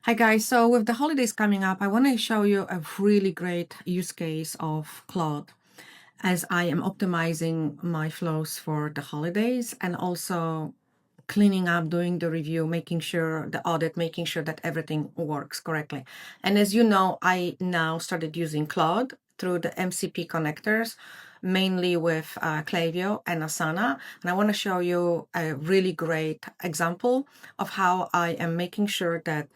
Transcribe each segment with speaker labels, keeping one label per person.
Speaker 1: Hi guys, so with the holidays coming up, I want to show you a really great use case of Claude as I am optimizing my flows for the holidays and also cleaning up, doing the review, making sure the audit, making sure that everything works correctly. And as you know, I now started using Claude through the MCP connectors, mainly with Klaviyo and Asana. And I want to show you a really great example of how I am making sure that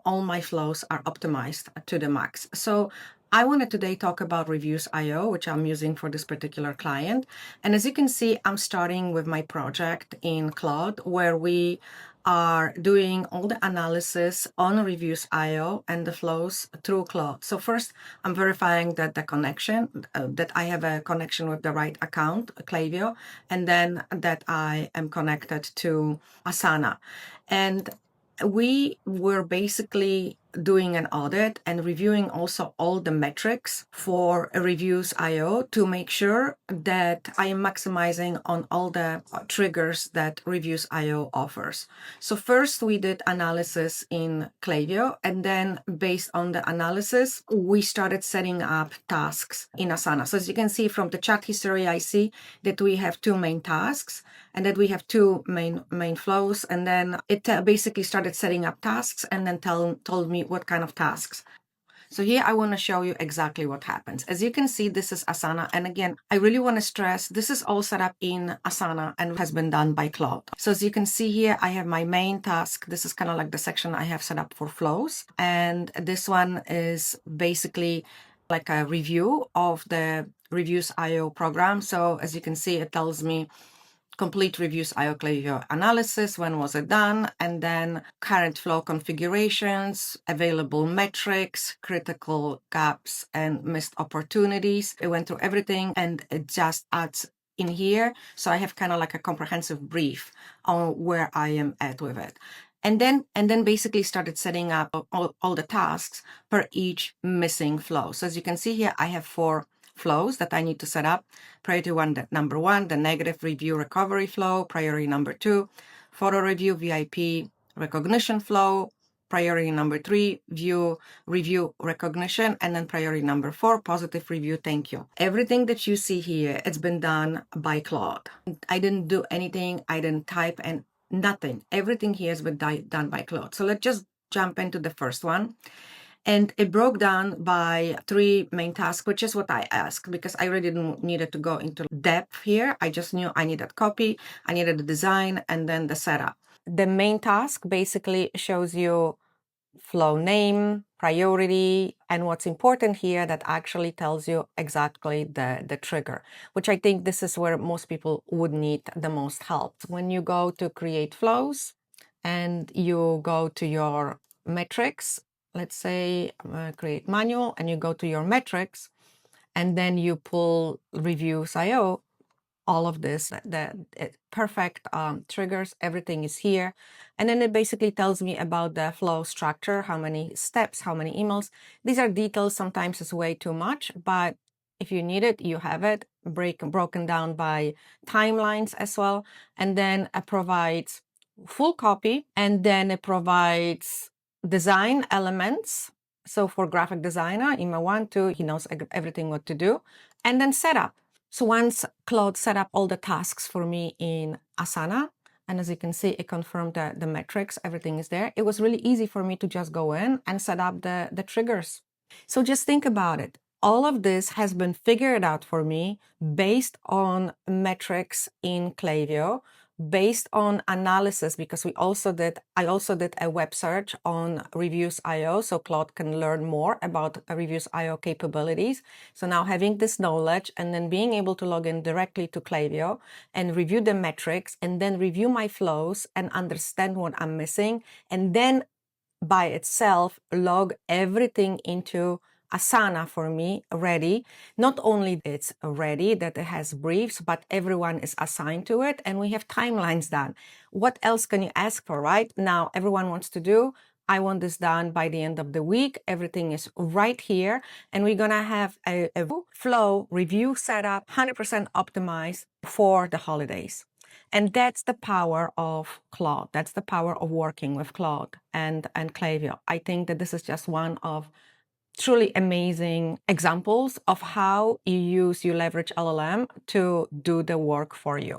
Speaker 1: all my flows are optimized to the max. So I wanted today talk about Reviews.io, which I'm using for this particular client. And as you can see, I'm starting with my project in Claude, where we are doing all the analysis on Reviews.io and the flows through Claude. So first, I'm verifying that the connection, that I have a connection with the right account, Klaviyo, and then that I am connected to Asana. And we were basically doing an audit and reviewing also all the metrics for Reviews.io to make sure that I am maximizing on all the triggers that Reviews.io offers. So first we did analysis in Klaviyo, and then based on the analysis, we started setting up tasks in Asana. So as you can see from the chat history, I see that we have two main tasks and that we have two main flows. And then it basically started setting up tasks and then told me what kind of tasks. So here I want to show you exactly what happens. As you can see, this is Asana. And again, I really want to stress this is all set up in Asana and has been done by Claude. So as you can see here, I have my main task. This is kind of like the section I have set up for flows. And this one is basically like a review of the Reviews.io program. So as you can see, it tells me complete Reviews.io Klaviyo analysis, when was it done, and then current flow configurations, available metrics, critical gaps, and missed opportunities. It went through everything and it just adds in here. So I have kind of like a comprehensive brief on where I am at with it. And then basically started setting up all the tasks per each missing flow. So as you can see here, I have 4 flows that I need to set up. Priority number one, the negative review recovery flow. Priority number 2, photo review VIP recognition flow. Priority number 3, review recognition. And then priority number 4, positive review thank you. Everything that you see here, it's been done by Claude. I didn't do anything. I didn't type and nothing. Everything here has been done by Claude. So let's just jump into the first one. And it broke down by 3 main tasks, which is what I asked, because I really didn't needed to go into depth here. I just knew I needed copy, I needed the design, and then the setup. The main task basically shows you flow name, priority, and what's important here that actually tells you exactly the trigger, which I think this is where most people would need the most help. When you go to create flows and you go to your metrics, let's say create manual, and you go to your metrics, and then you pull Reviews.io, all of this, the perfect triggers, everything is here. And then it basically tells me about the flow structure, how many steps, how many emails. These are details, sometimes it's way too much, but if you need it, you have it broken down by timelines as well. And then it provides full copy, and then it provides design elements. So for graphic designer, email 1, 2, he knows everything what to do. And then setup. So once Claude set up all the tasks for me in Asana, and as you can see, it confirmed the metrics, everything is there. It was really easy for me to just go in and set up the triggers. So just think about it. All of this has been figured out for me based on metrics in Klaviyo, based on analysis, because I also did a web search on Reviews.io, so Claude can learn more about Reviews.io capabilities. So now having this knowledge and then being able to log in directly to Klaviyo and review the metrics and then review my flows and understand what I'm missing, and then by itself log everything into Asana for me ready. Not only it's ready, that it has briefs, but everyone is assigned to it and we have timelines done. What else can you ask for, right? Now everyone wants to do, I want this done by the end of the week. Everything is right here. And we're going to have a flow review set up, 100% optimized for the holidays. And that's the power of Claude. That's the power of working with Claude and Klaviyo. I think that this is just one of truly amazing examples of how you leverage LLM to do the work for you.